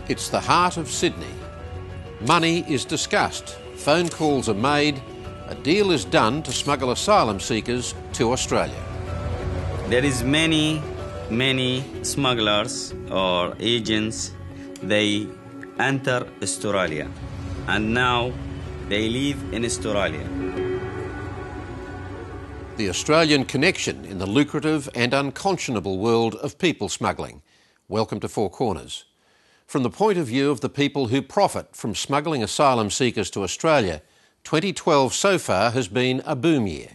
It's the heart of Sydney. Money is discussed, phone calls are made, a deal is done to smuggle asylum seekers to Australia. There is many smugglers or agents. They enter Australia and now they live in Australia. The Australian connection in the lucrative and unconscionable world of people smuggling. Welcome to Four Corners. From the point of view of the people who profit from smuggling asylum seekers to Australia, 2012 so far has been a boom year.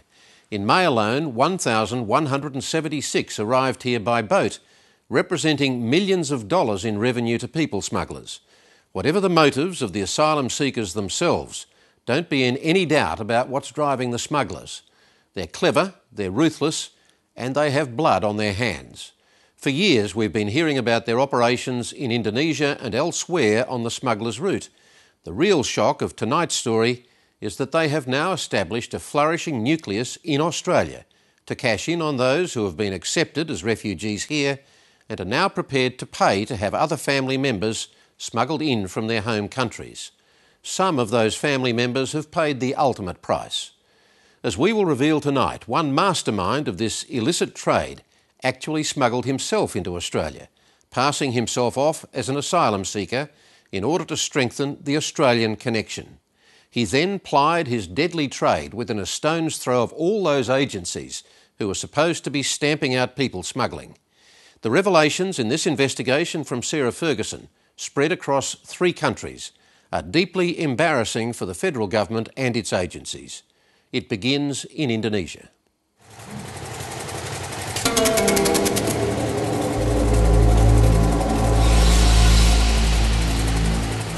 In May alone, 1,176 arrived here by boat, representing millions of dollars in revenue to people smugglers. Whatever the motives of the asylum seekers themselves, don't be in any doubt about what's driving the smugglers. They're clever, they're ruthless, and they have blood on their hands. For years we've been hearing about their operations in Indonesia and elsewhere on the smugglers' route. The real shock of tonight's story is that they have now established a flourishing nucleus in Australia to cash in on those who have been accepted as refugees here and are now prepared to pay to have other family members smuggled in from their home countries. Some of those family members have paid the ultimate price. As we will reveal tonight, one mastermind of this illicit trade actually smuggled himself into Australia, passing himself off as an asylum seeker in order to strengthen the Australian connection. He then plied his deadly trade within a stone's throw of all those agencies who were supposed to be stamping out people smuggling. The revelations in this investigation from Sarah Ferguson, spread across 3 countries, are deeply embarrassing for the federal government and its agencies. It begins in Indonesia.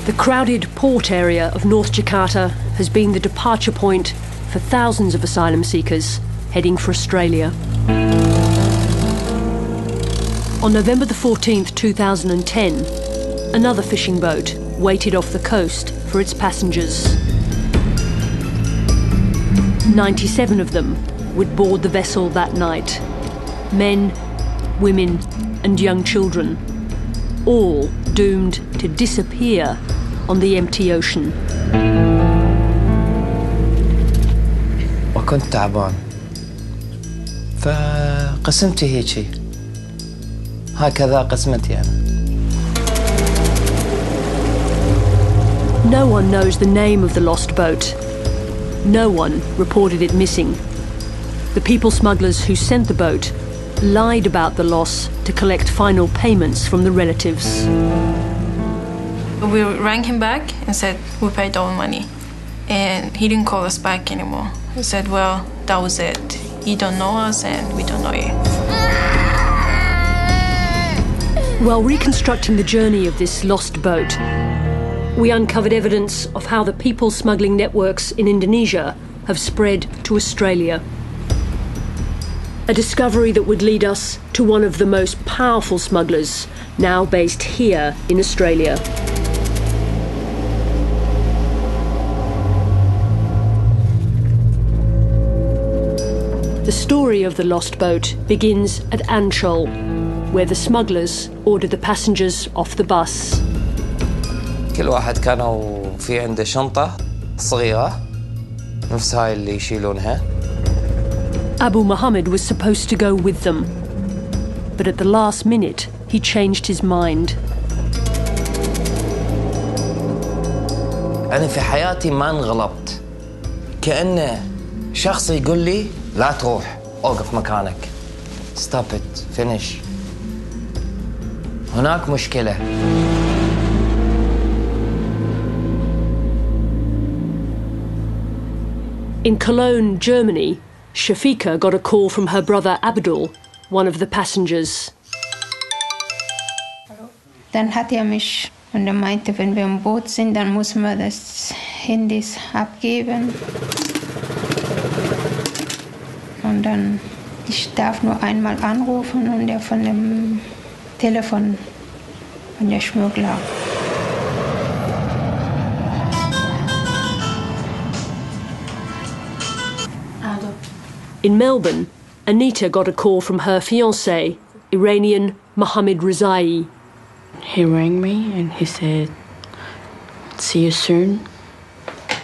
The crowded port area of North Jakarta has been the departure point for thousands of asylum seekers heading for Australia. On November the 14th, 2010, another fishing boat waited off the coast for its passengers. 97 of them would board the vessel that night. Men, women and young children, all doomed to disappear on the empty ocean. وكنت تعبان فقسمتي هيجي هكذا قسمتي أنا. No one knows the name of the lost boat. No one reported it missing. The people smugglers who sent the boat lied about the loss to collect final payments from the relatives. We rang him back and said, we paid all money. And he didn't call us back anymore. He said, well, that was it. You don't know us and we don't know you. While reconstructing the journey of this lost boat, we uncovered evidence of how the people smuggling networks in Indonesia have spread to Australia. A discovery that would lead us to one of the most powerful smugglers now based here in Australia. The story of the lost boat begins at Ancol, where the smugglers ordered the passengers off the bus. كل واحد كانوا في عنده شنطة صغيرة نفس هاي اللي يشيلونها. Abu Muhammad was supposed to go with them, but at the last minute he changed his mind. أنا في حياتي ما انغلبت. كأنه شخص يقول لي لا تروح أوقف مكانك. Stop it. Finish. هناك مشكلة. In Cologne, Germany, Shafika got a call from her brother Abdul, one of the passengers. Dann hat mich und meinte, wenn wir im Boot sind, dann muss man das Handys abgeben. Und dann, ich darf nur einmal anrufen und der von dem Telefon von der Schmuggler. In Melbourne, Anita got a call from her fiancé, Iranian Mohammed Rezai. he rang me and he said, "See you soon,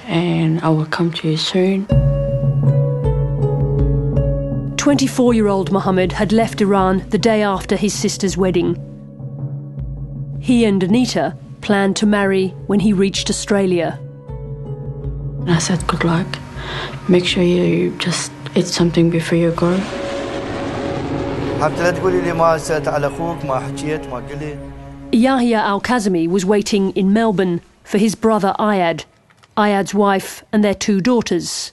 and I will come to you soon." 24-year-old Mohammed had left Iran the day after his sister's wedding. He and Anita planned to marry when he reached Australia. And I said, "Good luck. Make sure you just eat something before you go." Yahya Al-Kazmi was waiting in Melbourne for his brother Ayad, Ayad's wife and their 2 daughters,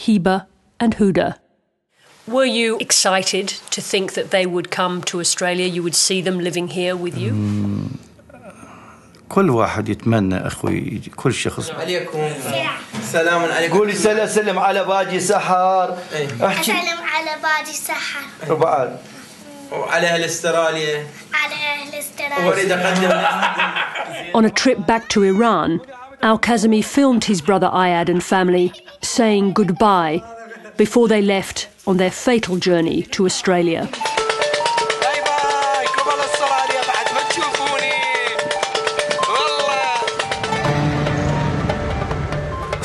Hiba and Huda. Were you excited to think that they would come to Australia? You would see them living here with you? كل واحد يتمنى أخوي كل شخص. عليكم سلام عليكم. قولي سلم على باجي سحر. سلم على باجي سحر. وبعد وعلى أهل استراليا. على أهل استراليا. وأريد أقدم. On a trip back to Iran, Al-Kazmi filmed his brother Ayad and family saying goodbye before they left on their fatal journey to Australia.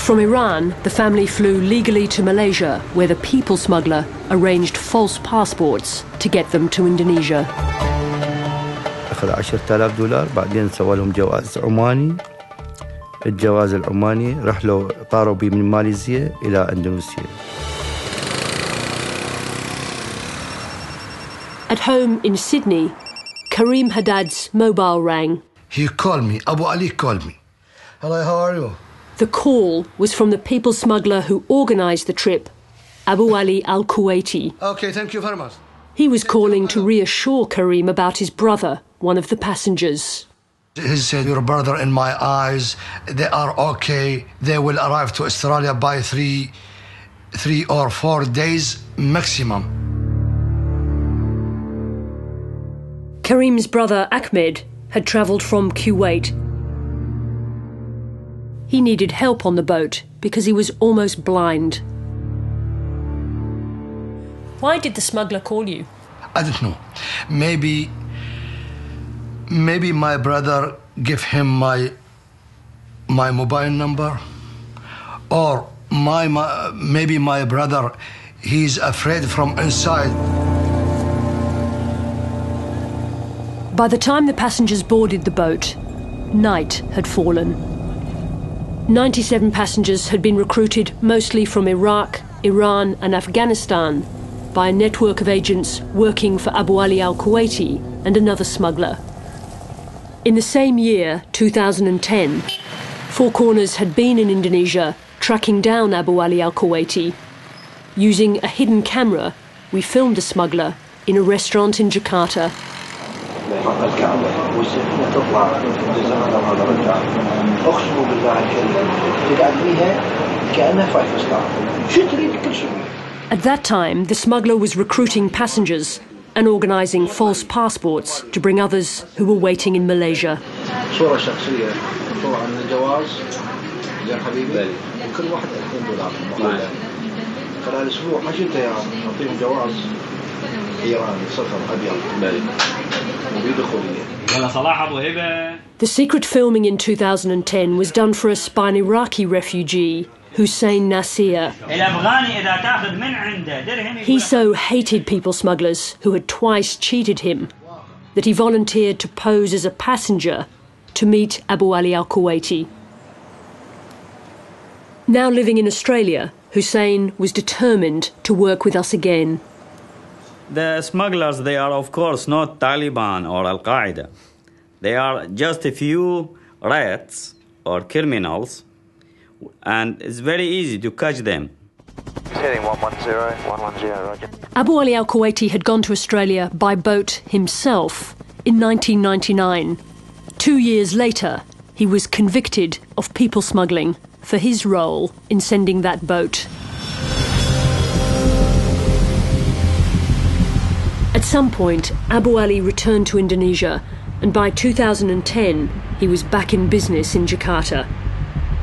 From Iran, the family flew legally to Malaysia, where the people smuggler arranged false passports to get them to Indonesia. أخذ $10,000 بعدين سوى لهم جواز عماني. الجواز العماني راح له طاروا بي من ماليزيا إلى إندونيسيا. At home in Sydney, Karim Haddad's mobile rang. He called me. Abu Ali called me. Hello, how are you? The call was from the people smuggler who organised the trip, Abu Ali Al-Kuwaiti. Okay, thank you very much. He was calling to reassure Karim about his brother, one of the passengers. He said, "Your brother in my eyes, they are okay. They will arrive to Australia by three or 4 days maximum." Karim's brother Ahmed had travelled from Kuwait. He needed help on the boat because he was almost blind. Why did the smuggler call you? I don't know. Maybe my brother gave him my mobile number, or maybe my brother, he's afraid from inside. By the time the passengers boarded the boat, night had fallen. 97 passengers had been recruited mostly from Iraq, Iran and Afghanistan by a network of agents working for Abu Ali Al-Kuwaiti and another smuggler. In the same year, 2010, Four Corners had been in Indonesia tracking down Abu Ali Al-Kuwaiti. Using a hidden camera, we filmed the smuggler in a restaurant in Jakarta. At that time, the smuggler was recruiting passengers and organising false passports to bring others who were waiting in Malaysia. The secret filming in 2010 was done for a spy Iraqi refugee, Hussein Nasir. He so hated people smugglers who had twice cheated him that he volunteered to pose as a passenger to meet Abu Ali Al-Kuwaiti. Now living in Australia, Hussein was determined to work with us again. The smugglers, they are of course not Taliban or Al-Qaeda. They are just a few rats or criminals, and it's very easy to catch them. Heading 110, 110, roger. Abu Ali Al-Kuwaiti had gone to Australia by boat himself in 1999. 2 years later, he was convicted of people smuggling for his role in sending that boat. At some point, Abu Ali returned to Indonesia, and by 2010, he was back in business in Jakarta,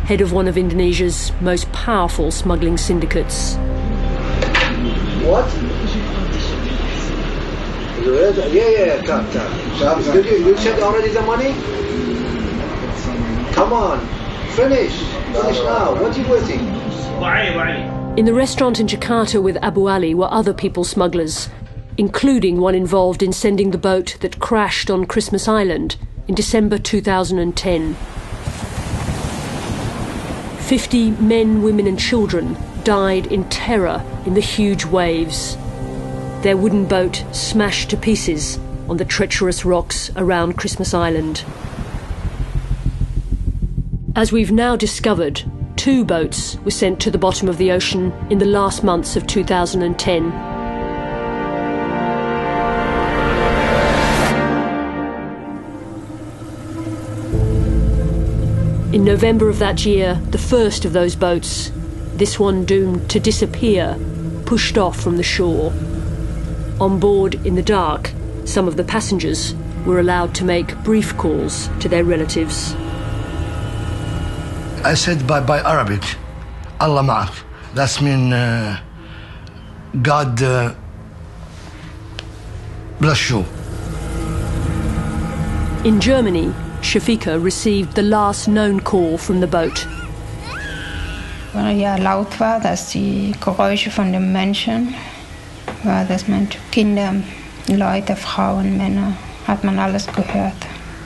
head of one of Indonesia's most powerful smuggling syndicates. What? Yeah, come. Did you send already the money? Come on, finish now. What are you waiting? In the restaurant in Jakarta with Abu Ali were other people smugglers, including one involved in sending the boat that crashed on Christmas Island in December 2010. 50 men, women and children died in terror in the huge waves. Their wooden boat smashed to pieces on the treacherous rocks around Christmas Island. As we've now discovered, 2 boats were sent to the bottom of the ocean in the last months of 2010. In November of that year, the first of those boats, this one doomed to disappear, pushed off from the shore. On board in the dark, some of the passengers were allowed to make brief calls to their relatives. I said by Arabic, Allah ma'ak. That means God bless you. In Germany, Shafika received the last known call from the boat. Weil ja laut war, dass die Geräusche von den Menschen war, dass man Kinder, Leute, Frauen, Männer, hat man alles gehört.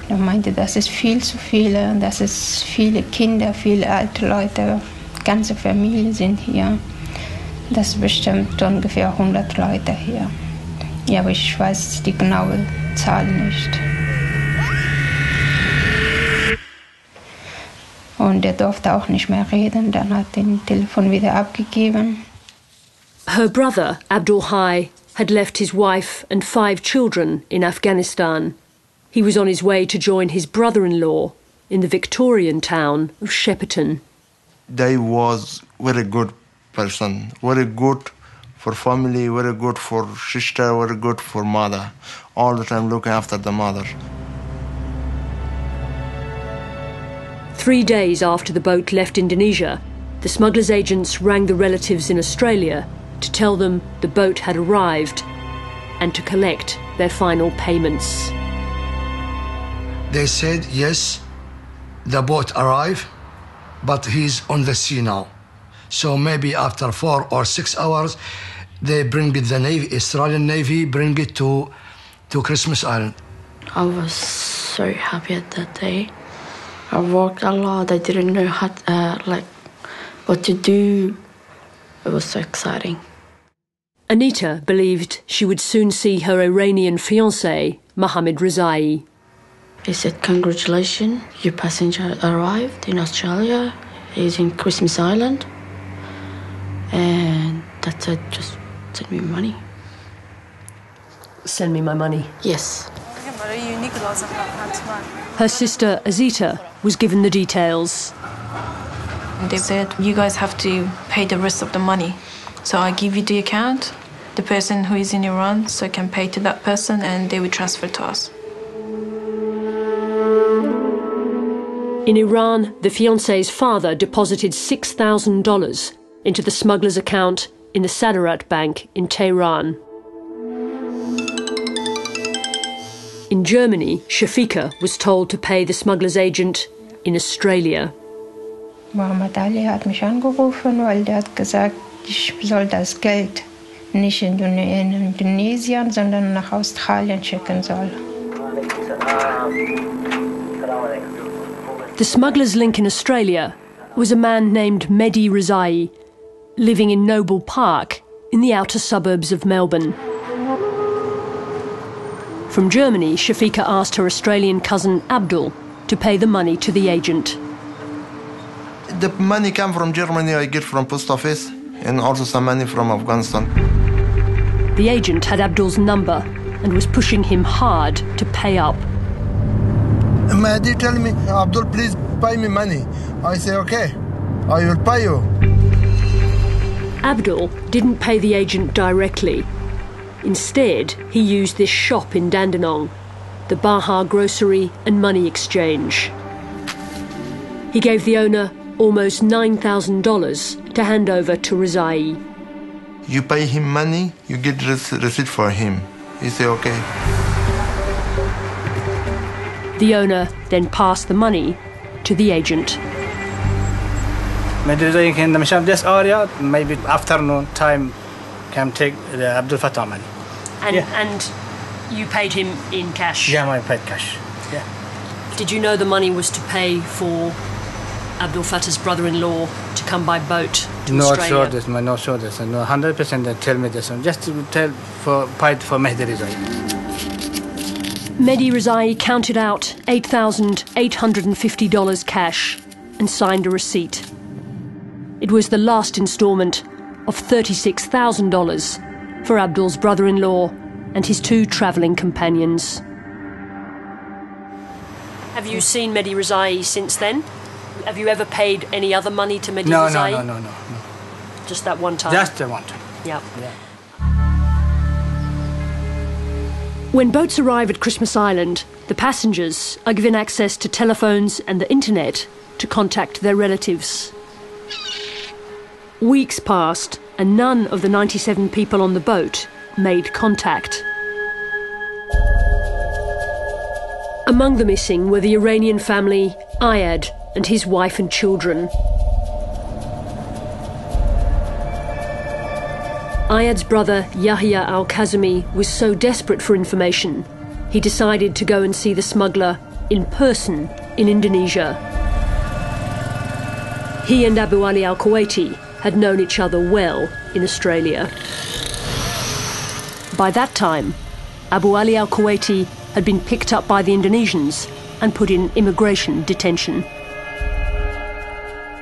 Er meinte, das ist viel zu viele, das ist viele Kinder, viele alte Leute, ganze Familie sind hier. Das ist bestimmt ungefähr 100 Leute hier. Ja, aber ich weiß die genaue Zahl nicht. Und er durfte auch nicht mehr reden, dann hat er das Telefon wieder abgegeben. Her brother, Abdul Hai, had left his wife and 5 children in Afghanistan. He was on his way to join his brother-in-law in the Victorian town of Shepparton. They was very good person, very good for family, very good for sister, very good for mother. All the time looking after the mother. 3 days after the boat left Indonesia, the smugglers' agents rang the relatives in Australia to tell them the boat had arrived and to collect their final payments. They said, yes, the boat arrived, but he's on the sea now. So maybe after 4 or 6 hours, they bring it, the Navy, Australian Navy, bring it to Christmas Island. I was so happy at that day. I worked a lot. I didn't know how, what to do. It was so exciting. Anita believed she would soon see her Iranian fiancé, Mohammed Rezai. He said, congratulations, your passenger arrived in Australia. He's in Christmas Island. And that's it, just send me money. Send me my money? Yes. Her sister, Azita, was given the details. They said, you guys have to pay the rest of the money. So I give you the account, the person who is in Iran, so I can pay to that person and they will transfer to us. In Iran, the fiancé's father deposited $6,000 into the smuggler's account in the Saderat Bank in Tehran. In Germany, Shafika was told to pay the smuggler's agent in Australia. Mohammed Ali hat mich angerufen, weil der hat gesagt, ich soll das Geld nicht in Indonesien, sondern nach Australien schicken soll. The smuggler's link in Australia was a man named Mehdi Rezai, living in Noble Park in the outer suburbs of Melbourne. From Germany, Shafika asked her Australian cousin Abdul to pay the money to the agent. The money came from Germany, I get from post office, and also some money from Afghanistan. The agent had Abdul's number and was pushing him hard to pay up. Mehdi tell me, Abdul, please pay me money. I say, okay, I will pay you. Abdul didn't pay the agent directly. Instead, he used this shop in Dandenong, the Baha Grocery and Money Exchange. He gave the owner almost $9,000 to hand over to Rezai. You pay him money, you get receipt for him. He said, okay. The owner then passed the money to the agent. Maybe in this area, maybe afternoon time, can take the Abdul Fattah money. And you paid him in cash? Yeah, I paid cash. Yeah. Did you know the money was to pay for Abdul Fattah's brother-in-law to come by boat to Australia? Not sure this. No, 100% they tell me this. Just to tell paid for Mehdi Rizai. Mehdi Rizai counted out $8,850 cash and signed a receipt. It was the last instalment of $36,000 for Abdul's brother-in-law and his two travelling companions. Have you seen Mehdi Rizai since then? Have you ever paid any other money to Mehdi Rizai? No. Just that one time? Just the one time. Yeah. When boats arrive at Christmas Island, the passengers are given access to telephones and the internet to contact their relatives. Weeks passed and none of the 97 people on the boat made contact. Among the missing were the Iranian family Ayad and his wife and children. Ayad's brother Yahya al-Kazemi was so desperate for information, he decided to go and see the smuggler in person in Indonesia. He and Abu Ali al-Kuwaiti had known each other well in Australia. By that time, Abu Ali al-Kuwaiti had been picked up by the Indonesians and put in immigration detention.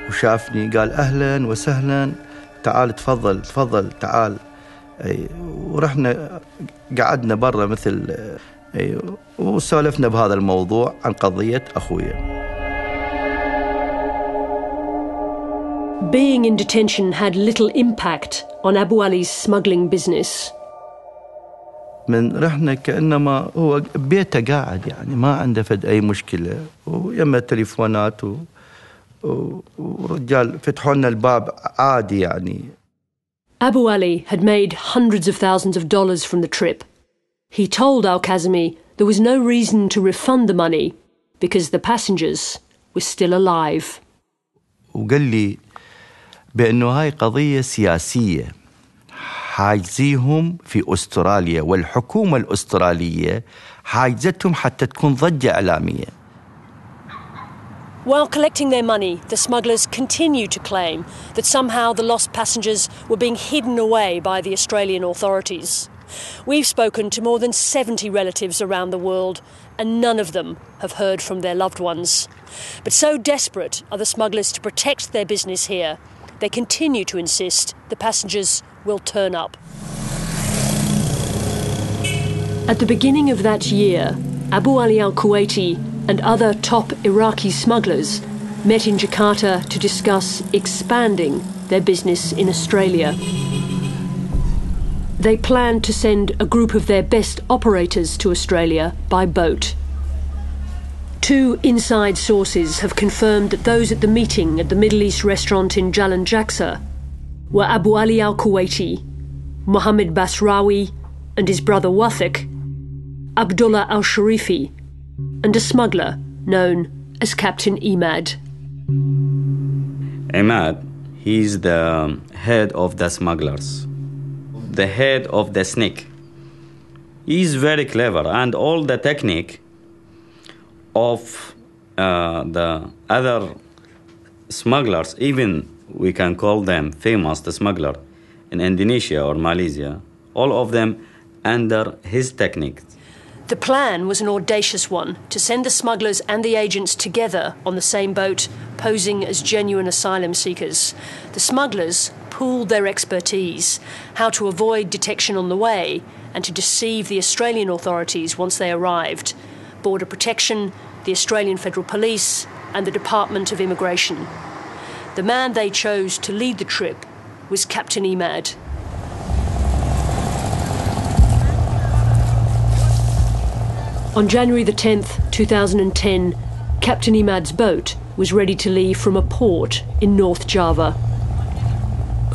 وشافني قال أهلا وسهلا تعال تفضل تعال ورحنا قعدنا برا مثل وسولفنا بهذا الموضوع عن قضية أخويا. Being in detention had little impact on Abu Ali's smuggling business. من رحنا كأنما هو بيته قاعد يعني ما عنده فد أي مشكلة ويما تليفونات ورجال فتحوا لنا الباب عادي يعني. Abu Ali had made hundreds of thousands of dollars from the trip. He told al-Kazemi there was no reason to refund the money because the passengers were still alive. وقال لي بأنه هاي قضية سياسية حاجزيهم في أستراليا والحكومة الأسترالية حاجزتهم حتى تكون ضجة إعلامية. While collecting their money, the smugglers continued to claim that somehow the lost passengers were being hidden away by the Australian authorities. We've spoken to more than 70 relatives around the world, and none of them have heard from their loved ones. But so desperate are the smugglers to protect their business here, they continue to insist the passengers will turn up. At the beginning of that year, Abu Ali al-Kuwaiti and other top Iraqi smugglers met in Jakarta to discuss expanding their business in Australia. They planned to send a group of their best operators to Australia by boat. Two inside sources have confirmed that those at the meeting at the Middle East restaurant in Jalan Jaksa were Abu Ali al-Kuwaiti, Mohammed Basrawi and his brother Wathik, Abdullah al-Sharifi, and a smuggler known as Captain Imad. Imad, he's the head of the smugglers, the head of the snake. He's very clever, and all the technique of the other smugglers, even we can call them famous, the smuggler in Indonesia or Malaysia, all of them under his technique. The plan was an audacious one, to send the smugglers and the agents together on the same boat, posing as genuine asylum seekers. The smugglers pooled their expertise, how to avoid detection on the way and to deceive the Australian authorities once they arrived, Border Protection, the Australian Federal Police and the Department of Immigration. The man they chose to lead the trip was Captain Imad. On January the 10th, 2010, Captain Imad's boat was ready to leave from a port in North Java.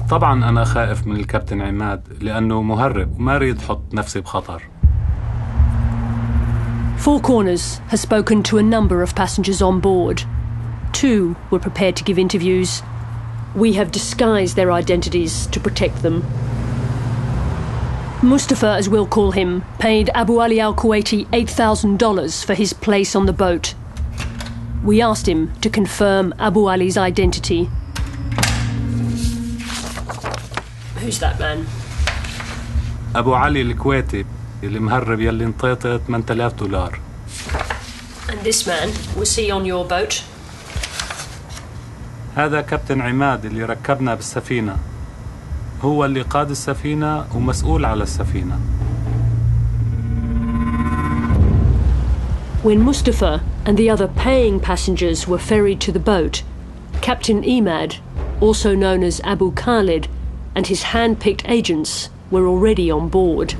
طبعا أنا خائف من الكابتن عماد لأنه مهرب وما أريد أحط نفسي بخطر. Four Corners has spoken to a number of passengers on board. 2 were prepared to give interviews. We have disguised their identities to protect them. Mustafa, as we'll call him, paid Abu Ali al-Kuwaiti $8,000 for his place on the boat. We asked him to confirm Abu Ali's identity. Who's that man? أبو علي الكويتي اللي مهرب يلي انطيته $8,000. And this man, was he on your boat? هذا كابتن عماد اللي ركبنا بالسفينة. هو اللي قاد السفينة ومسؤول على السفينة. When Mustafa and the other paying passengers were ferried to the boat, Captain Imad, also known as Abu Khalid, and his hand-picked agents were already on board.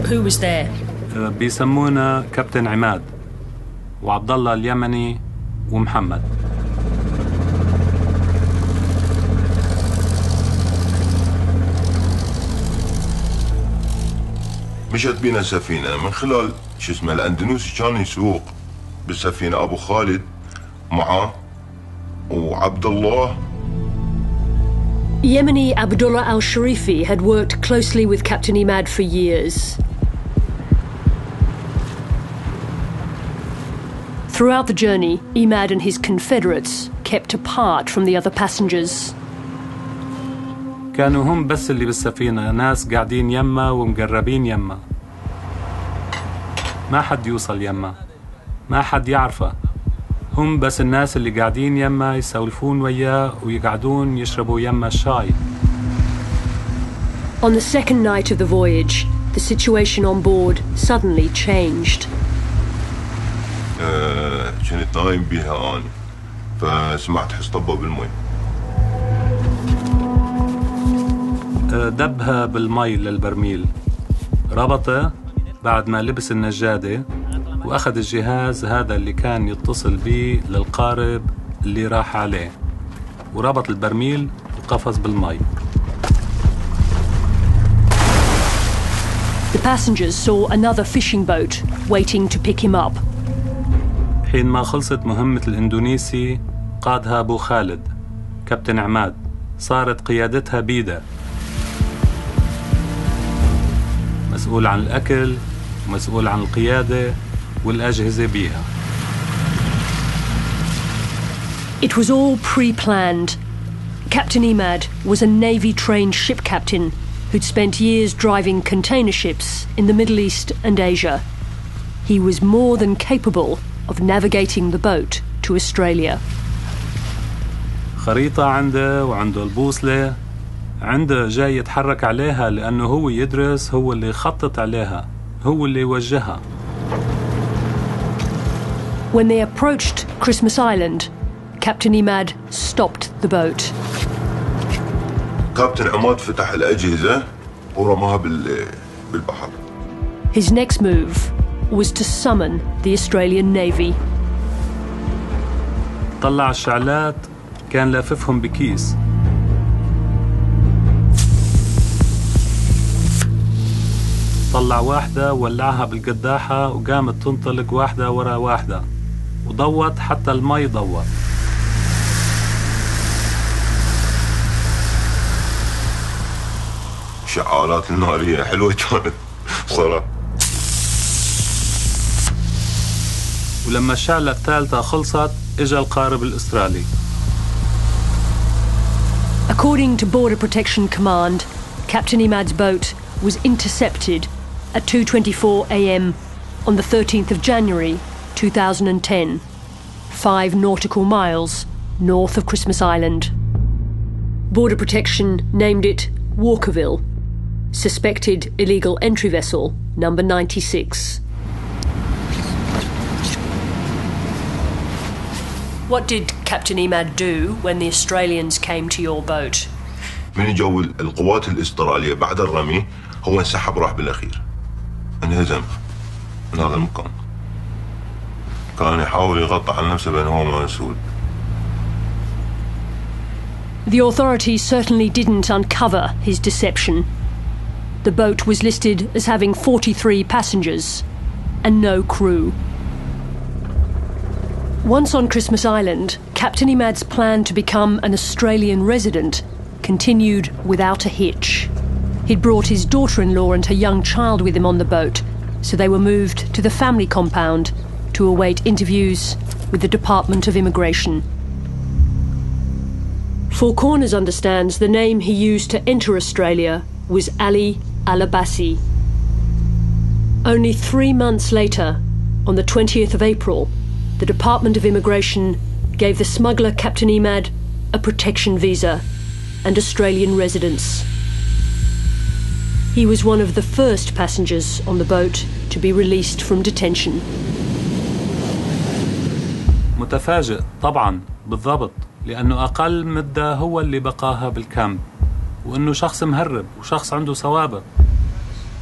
Who was there? بيسمونا كابتن عماد وعبد الله اليمني ومحمد. مشت بينا سفينة من خلال الأندونيسي كان يسوق بالسفينة أبو خالد معه وعبد الله. Yemeni Abdullah al-Sharifi had worked closely with Captain Imad for years. Throughout the journey, Imad and his confederates kept apart from the other passengers. كانوا هم بس اللي بالسفينة، ناس قاعدين يما ومقربين يما. ما حد يوصل يما، ما حد يعرفه. هم بس الناس اللي قاعدين يما يسولفون وياه ويقعدون يشربوا يما الشاي. On the second night of the voyage, the situation on board suddenly changed. كنت نايم بيها أنا، فسمعت حس طبة بالمي. دبها بالمي للبرميل، ربطه بعد ما لبس النجادة وأخذ الجهاز هذا اللي كان يتصل به للقارب اللي راح عليه، وربط البرميل وقفز بالمي. The passengers saw another fishing boat waiting to pick him up. حين ما خلصت مهمة الإندونيسي قادها أبو خالد كابتن عماد، صارت قيادتها بيده، مسؤول عن الأكل ومسؤول عن القيادة والأجهزة بيها. It was all pre-planned. Captain Imad was a Navy-trained ship captain who'd spent years driving container ships in the Middle East and Asia. He was more than capable of navigating the boat to Australia. خريطة عنده وعنده البوصلة، عنده جاي يتحرك عليها لأنه هو يدرس، هو اللي يخطط عليها، هو اللي يوجهها. When they approached Christmas Island, Captain Imad stopped the boat. كابتن عماد فتح الأجهزة ورماها بالبحر. His next move was to summon the Australian Navy. طلع الشعلات، كان لاففهم بكيس. طلع واحدة وولعها بالقداحة وقامت تنطلق واحدة ورا واحدة، وضوت حتى المي ضوت. شعالات النارية حلوة كانت صراحة. ولما الشعلة الثالثة خلصت اجا القارب الأسترالي. According to Border Protection Command, Captain Imad's boat was intercepted at 2:24 a.m. on the 13th of January 2010, 5 nautical miles north of Christmas Island. Border Protection named it Walkerville, suspected illegal entry vessel number 96. What did Captain Imad do when the Australians came to your boat? من جو القوات الأسترالية بعد الرمي هو انسحب راح بالأخير، انهزم من هذا المكان. كان يحاول يغطي على نفسه بأنه هو مسؤول. The authorities certainly didn't uncover his deception. the boat was listed as having 43 passengers and no crew. Once on Christmas Island, Captain Imad's plan to become an Australian resident continued without a hitch. He'd brought his daughter-in-law and her young child with him on the boat, so they were moved to the family compound to await interviews with the Department of Immigration. Four Corners understands the name he used to enter Australia was Ali Al-Abbasi. Only 3 months later, on the 20th of April, the Department of Immigration gave the smuggler Captain Imad a protection visa and Australian residence. He was one of the first passengers on the boat to be released from detention. متفاجئ طبعا بالضبط، لأنه أقل مدة هو اللي بقاها بالكامب، وإنه شخص مهرب وشخص عنده سوابق،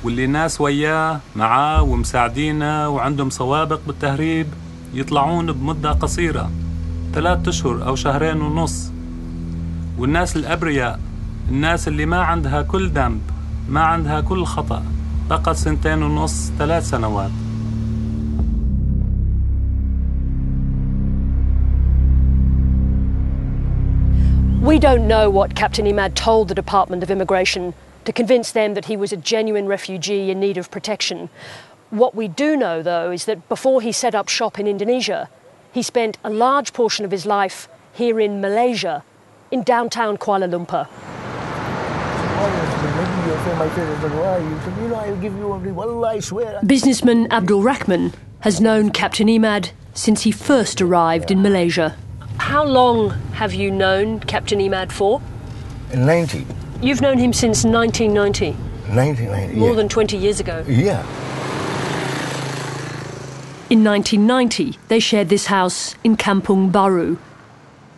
واللي ناس وياه معاه ومساعدينه وعندهم سوابق بالتهريب يطلعون بمدة قصيرة 3 أشهر أو 2.5 شهور. والناس الأبرياء، الناس اللي ما عندها كل ذنب، ما عندها كل خطأ، بقت 2.5 3 سنوات. We don't know what Captain Imad told the Department of Immigration to convince them that he was a genuine refugee in need of protection. What we do know, though, is that before he set up shop in Indonesia, he spent a large portion of his life here in Malaysia, in downtown Kuala Lumpur. Businessman Abdul Rahman has known Captain Imad since he first arrived in Malaysia. How long have you known Captain Imad for? 90. You've known him since 1990? 1990, More than 20 years ago? Yeah. In 1990, they shared this house in Kampung Baru,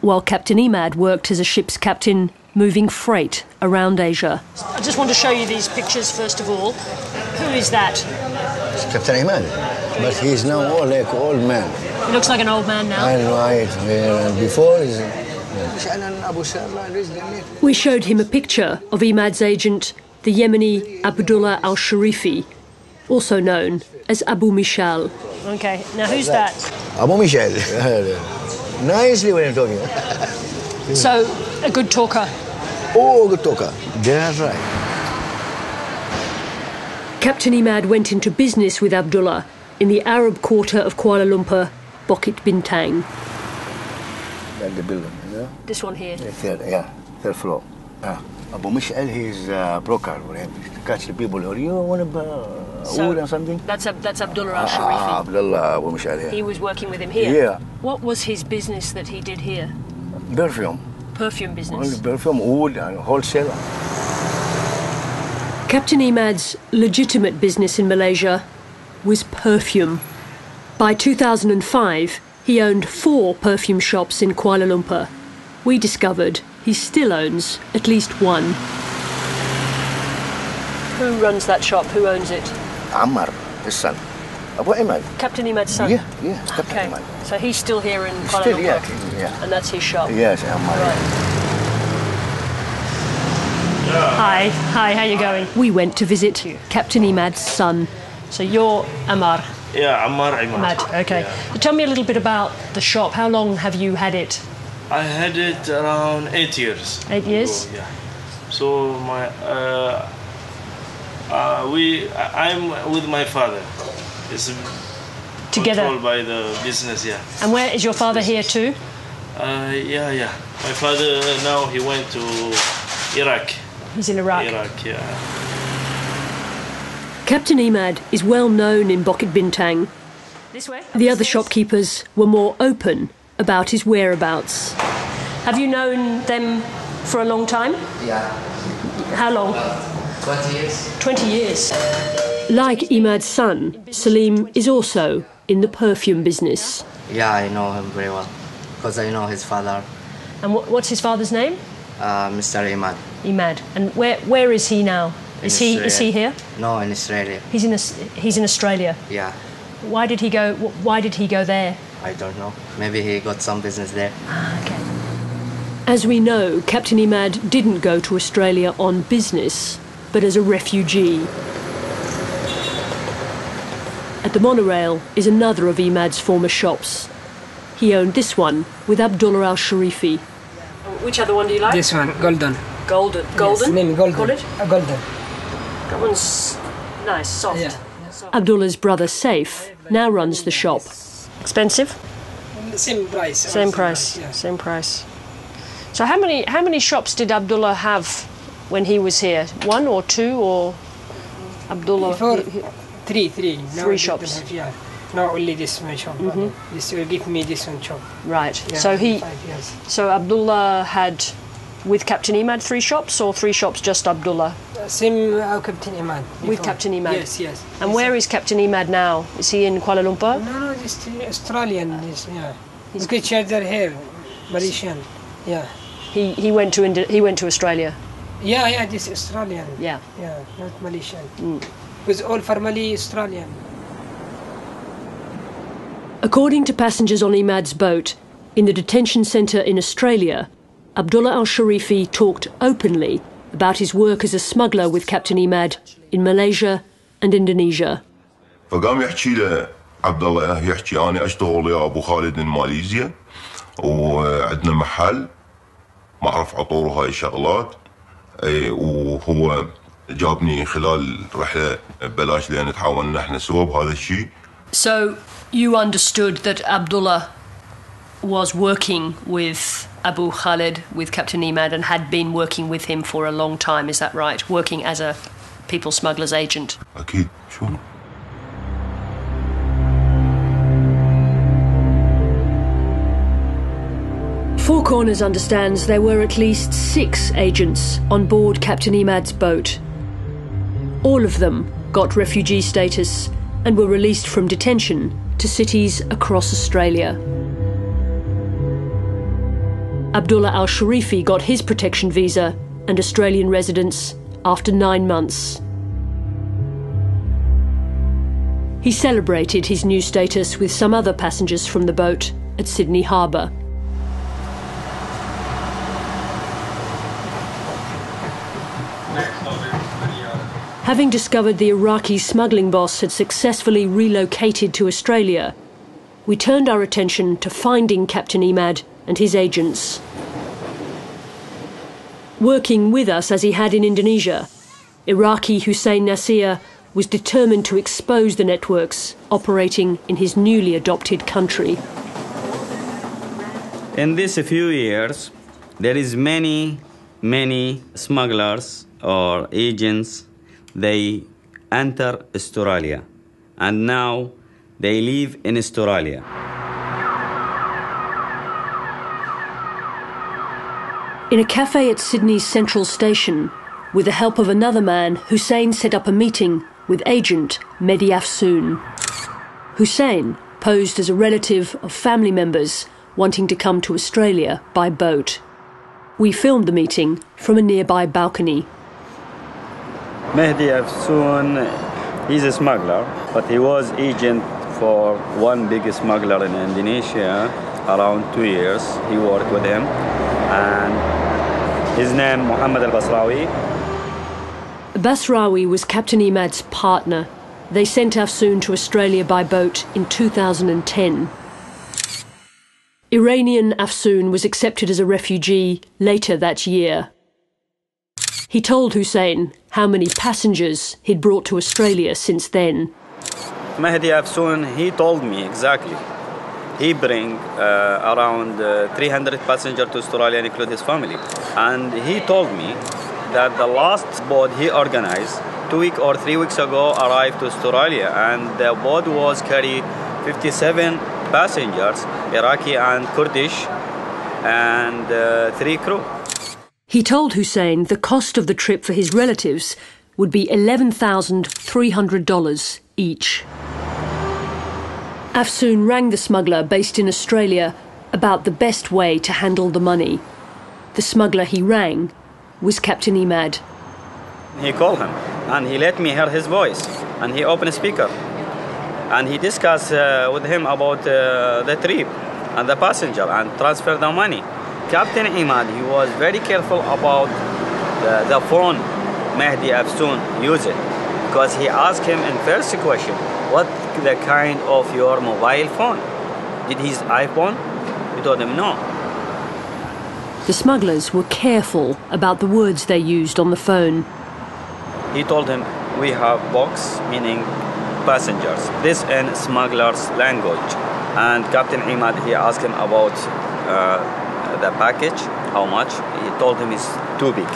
while Captain Imad worked as a ship's captain moving freight around Asia. I just want to show you these pictures first of all. Who is that? It's Captain Imad, but he's now like an old man. He looks like an old man now. Right. Before he's... We showed him a picture of Imad's agent, the Yemeni Abdullah al-Sharifi, also known as Abu Mishal. Okay, now who's that? Abu Mishal. Nicely when I'm talking. So, a good talker? Oh, good talker. That's right. Captain Imad went into business with Abdullah in the Arab quarter of Kuala Lumpur, Bukit Bintang. That's the building, you know? This one here? Third floor. Abu Mishal, he's a broker. To catch the people. Or you want to wood or something? That's Abdullah al-Sharifi. Abdullah Abu Mishal, yeah. He was working with him here? Yeah. What was his business that he did here? Perfume. Perfume business? Only perfume, wood and wholesaler. Captain Imad's legitimate business in Malaysia was perfume. By 2005, he owned 4 perfume shops in Kuala Lumpur. We discovered he still owns at least one. Who runs that shop? Who owns it? Ammar, his son. Abu Imad. Captain Imad's son? Yeah, Captain Imad. So he's still here in Kuala Still, Lumpur? yeah. And that's his shop? Yes, Ammar. Right. Hi, how you going? We went to visit Captain Imad's son. So you're Ammar? Yeah, Ammar Imad. Okay. Yeah. Tell me a little bit about the shop. How long have you had it? I had it around 8 years. 8 years? Ago, yeah. So I'm with my father. It's together controlled by the business, yeah. And where is your father here too? Yeah. My father now he went to Iraq. He's in Iraq. Iraq, yeah. Captain Imad is well known in Bukit Bintang. This way? The other shopkeepers were more open about his whereabouts. Have you known them for a long time? Yeah. How long? 20 years. 20 years. Like Imad's son, Salim is also in the perfume business. Yeah, I know him very well, because I know his father. And what's his father's name? Mr. Imad. Imad. And where is he now? Is he here? No, in Australia. He's in Australia. Yeah. Why did he go there? I don't know. Maybe he got some business there. As we know, Captain Imad didn't go to Australia on business. but as a refugee. At the monorail is another of Imad's former shops. He owned this one with Abdullah al-Sharifi. Which other one do you like? This one, golden. Golden. Golden? Yes, golden. Call it? Golden. That one's nice, soft. Yeah. Abdullah's brother Saif now runs the shop. Expensive? Same price. Same price. Yeah. Same price. So how many shops did Abdullah have when he was here? One or two, or Abdullah? Three. Three shops. Yeah. Not only this my shop. This will give me this one shop. Right. Yeah, So 5 years. So Abdullah had, with Captain Imad, 3 shops, or 3 shops just Abdullah? Same Captain Imad. With Captain Imad? Yes. And where is Captain Imad now? Is he in Kuala Lumpur? No, just Australian. Yeah. He's good charger here, Malaysian. Yeah. He went to Australia. Yeah, this Australian. Yeah, not Malaysian. Because all family Australian. According to passengers on Imad's boat, in the detention centre in Australia, Abdullah al-Sharifi talked openly about his work as a smuggler with Captain Imad in Malaysia and Indonesia. فقام يحكي له عبد الله يحكي أنا أشتغل يا أبو خالد من ماليزيا وعندنا محل معرف عطور وهاي الشغلات وهو جابني خلال رحلة ببلاش لأن تعاوننا احنا سوا بهذا الشيء. So you understood that Abdullah was working with Abu Khalid, with Captain Imad, and had been working with him for a long time, is that right? Working as a people smuggler's agent? أكيد شو. Four Corners understands there were at least 6 agents on board Captain Imad's boat. All of them got refugee status and were released from detention to cities across Australia. Abdullah al-Sharifi got his protection visa and Australian residence after 9 months. He celebrated his new status with some other passengers from the boat at Sydney Harbour. Having discovered the Iraqi smuggling boss had successfully relocated to Australia, we turned our attention to finding Captain Imad and his agents. Working with us as he had in Indonesia, Iraqi Hussein Nasir was determined to expose the networks operating in his newly adopted country. In these few years, there is many smugglers or agents. They enter Australia, and now they live in Australia. In a cafe at Sydney's Central Station, with the help of another man, Hussein set up a meeting with agent Mehdi Afsoon. Hussein posed as a relative of family members wanting to come to Australia by boat. We filmed the meeting from a nearby balcony. Mehdi Afsoon, he's a smuggler, but he was agent for one big smuggler in Indonesia around 2 years. He worked with him, and his name Muhammad al-Basrawi. Basrawi was Captain Imad's partner. They sent Afsoon to Australia by boat in 2010. Iranian Afsoon was accepted as a refugee later that year. He told Hussein how many passengers he'd brought to Australia since then. Mehdi Afsoon, he told me exactly. He bring around 300 passengers to Australia, including his family. And he told me that the last boat he organized 2 weeks or 3 weeks ago arrived to Australia, and the boat was carrying 57 passengers, Iraqi and Kurdish, and 3 crew. He told Hussein the cost of the trip for his relatives would be $11,300 each. Afsoon rang the smuggler based in Australia about the best way to handle the money. The smuggler he rang was Captain Imad. He called him and he let me hear his voice, and he opened a speaker and he discussed with him about the trip and the passenger and transfer the money. Captain Imad, he was very careful about the phone Mehdi Afsoon use it? Because he asked him in first question, what the kind of your mobile phone? Did his iPhone? He told him no. The smugglers were careful about the words they used on the phone. He told him, we have box, meaning passengers. This in smugglers' language. And Captain Imad, he asked him about the package, how much. He told him it's too big.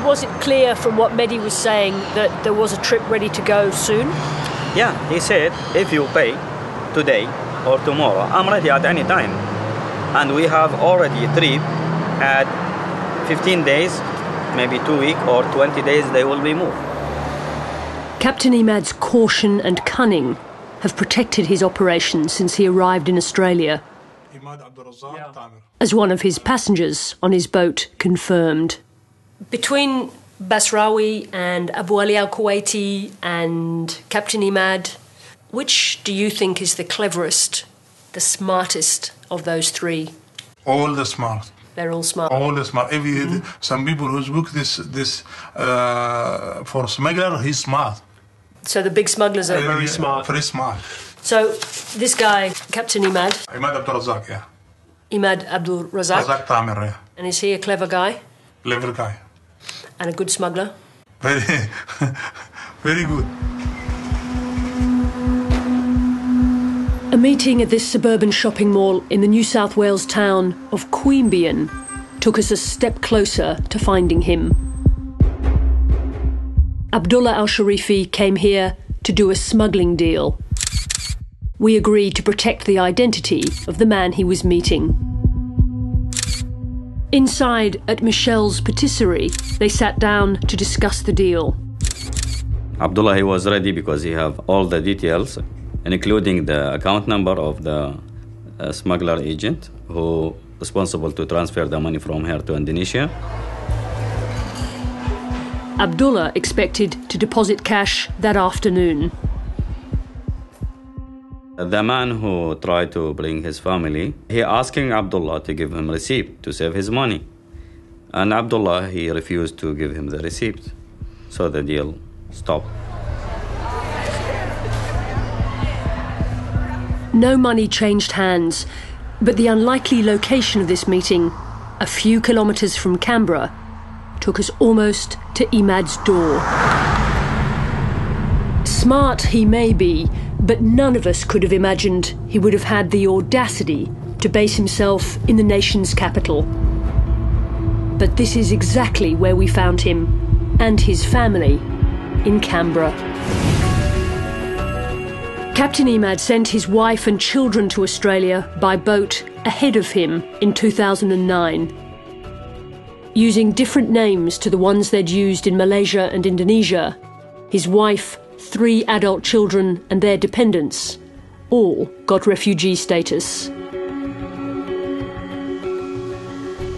Was it clear from what Mehdi was saying that there was a trip ready to go soon? Yeah, he said, if you pay today or tomorrow, I'm ready at any time. And we have already a trip at 15 days, maybe 2 weeks or 20 days, they will be moved. Captain Imad's caution and cunning have protected his operation since he arrived in Australia, as one of his passengers on his boat confirmed. Between Basrawi and Abu Ali al-Kuwaiti and Captain Imad, which do you think is the cleverest, the smartest of those three? All the smart. They're all smart. All the smart. Some people who book this for smuggler, he's smart. So the big smugglers are very smart. Very smart. So this guy, Captain Imad. Imad Abdul Razak, yeah. Imad Abdul Razak. Razak Tamer, yeah. And is he a clever guy? Clever guy. And a good smuggler? Very, very good. A meeting at this suburban shopping mall in the New South Wales town of Queanbeyan took us a step closer to finding him. Abdullah al-Sharifi came here to do a smuggling deal. We agreed to protect the identity of the man he was meeting. Inside at Michelle's patisserie, they sat down to discuss the deal. Abdullah, he was ready because he have all the details, including the account number of the smuggler agent who responsible to transfer the money from here to Indonesia. Abdullah expected to deposit cash that afternoon. The man who tried to bring his family, he asking Abdullah to give him receipt to save his money. And Abdullah, he refused to give him the receipt. So the deal stopped. No money changed hands, but the unlikely location of this meeting, a few kilometres from Canberra, took us almost to Imad's door. Smart he may be, but none of us could have imagined he would have had the audacity to base himself in the nation's capital. But this is exactly where we found him and his family, in Canberra. Captain Imad sent his wife and children to Australia by boat ahead of him in 2009. Using different names to the ones they'd used in Malaysia and Indonesia, his wife, 3 adult children and their dependents all got refugee status.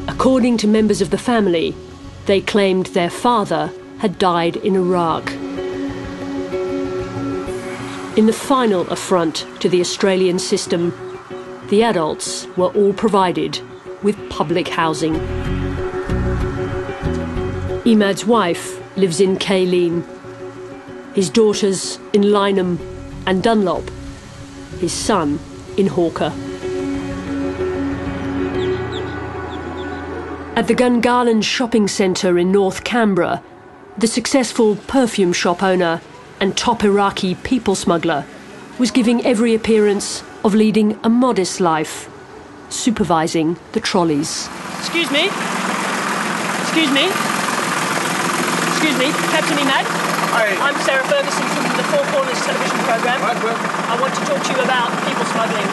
According to members of the family, they claimed their father had died in Iraq. In the final affront to the Australian system, the adults were all provided with public housing. Imad's wife lives in Kaylene, his daughters in Lynham and Dunlop, his son in Hawker. At the Gungahlin shopping centre in North Canberra, the successful perfume shop owner and top Iraqi people smuggler was giving every appearance of leading a modest life, supervising the trolleys. Excuse me? Excuse me? Excuse me, Captain Imad? Hi. I'm Sarah Ferguson from the Four Corners television programme. I want to talk to you about people smuggling.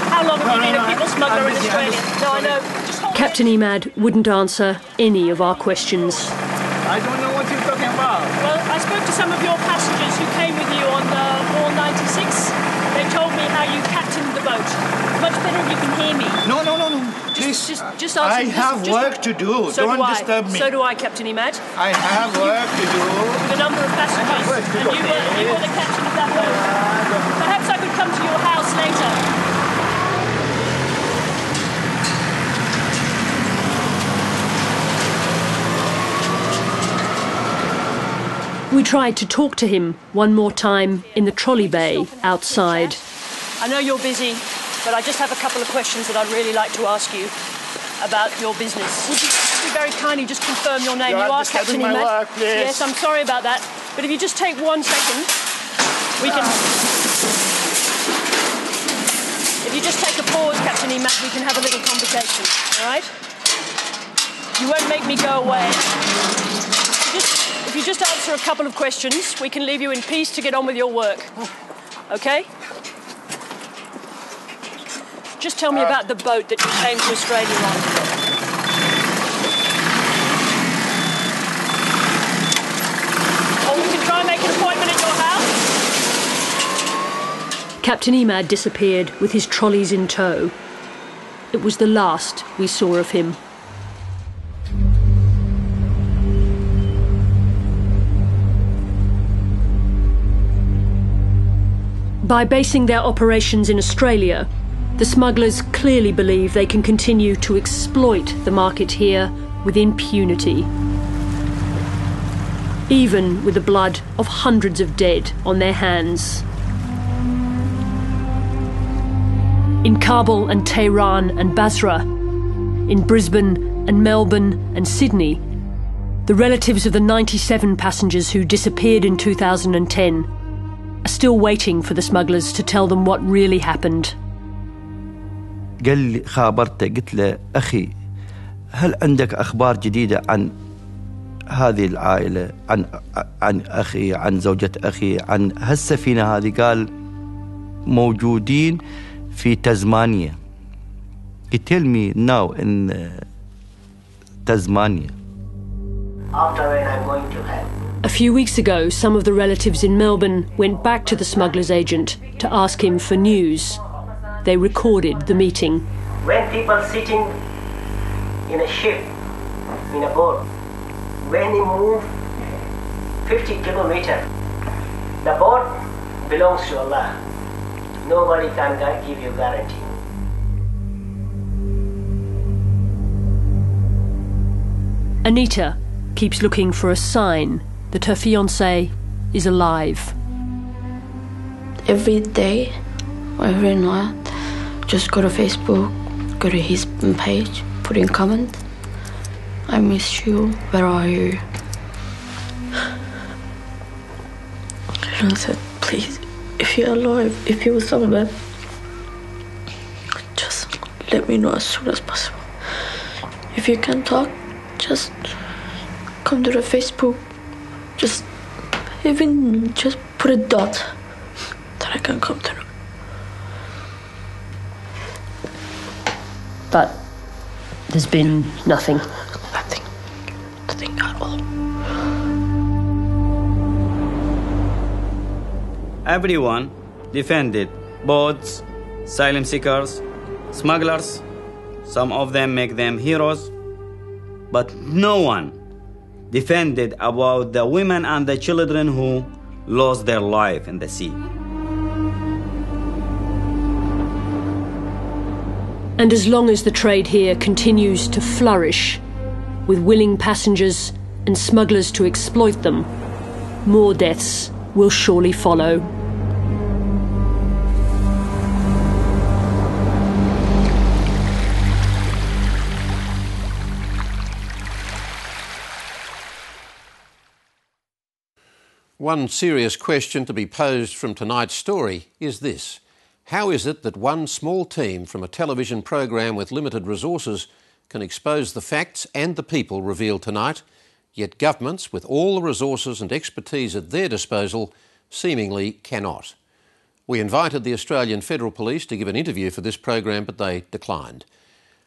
How long have you been a people smuggler in Australia? No, I know. Captain Imad wouldn't answer any of our questions. I don't know what you're talking about. Well, I spoke to some of your passengers who came with you on Ball 96. They told me how you captained the boat. Much better if you can hear me. No. Please. Just answer. I have work to do. Don't disturb me. So do I, Captain Imad. I have work to do. With a number of passengers. And you were the captain of that boat. Perhaps I could come to your house later. We tried to talk to him one more time in the trolley bay outside. I know you're busy, but I just have a couple of questions that I'd really like to ask you about your business. Would you very kindly just confirm your name? You are Captain Imad? Yes, I'm sorry about that. But if you just take 1 second, we can... If you just take a pause, Captain Imad, we can have a little conversation, all right? You won't make me go away. If you just answer a couple of questions, we can leave you in peace to get on with your work. Okay? Just tell me about the boat that you came to Australia on. Or we can try and make an appointment at your house. Captain Imad disappeared with his trolleys in tow. It was the last we saw of him. By basing their operations in Australia, the smugglers clearly believe they can continue to exploit the market here with impunity, even with the blood of hundreds of dead on their hands. In Kabul and Tehran and Basra, in Brisbane and Melbourne and Sydney, the relatives of the 97 passengers who disappeared in 2010 are still waiting for the smugglers to tell them what really happened. قال لي خابرته قلت له أخي هل عندك أخبار جديدة عن هذه العائلة عن أخي عن زوجة أخي عن هالسفينة هذه؟ قال موجودين في تزمانيا. He tell me now in Tasmania. After when I'm going to have. A few weeks ago, some of the relatives in Melbourne went back to the smuggler's agent to ask him for news. They recorded the meeting. When people sitting in a ship, in a boat, when you move 50 kilometers, the boat belongs to Allah. Nobody can give you guarantee. Anita keeps looking for a sign that her fiancé is alive. Every day, every night, just go to Facebook, go to his page, put in comment, I miss you, where are you? And I said, please, if you're alive, if you're somewhere, just let me know as soon as possible. If you can talk, just come to the Facebook, just even just put a dot that I can come through. But there's been nothing. Nothing at all. Everyone defended boats, asylum seekers, smugglers. Some of them make them heroes. But no one defended about the women and the children who lost their life in the sea. And as long as the trade here continues to flourish, with willing passengers and smugglers to exploit them, more deaths will surely follow. One serious question to be posed from tonight's story is this: how is it that one small team from a television program with limited resources can expose the facts and the people revealed tonight, yet governments with all the resources and expertise at their disposal seemingly cannot? We invited the Australian Federal Police to give an interview for this program, but they declined.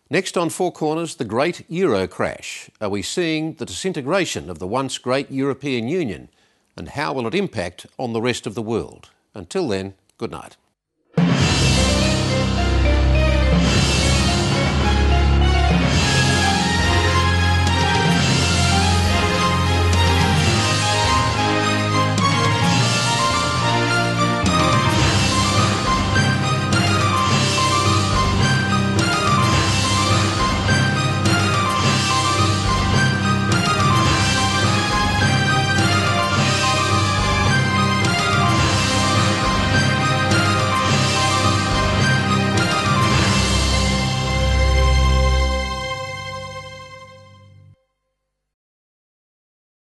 Next on Four Corners, the great Euro crash. Are we seeing the disintegration of the once great European Union? And how will it impact on the rest of the world? Until then, good night.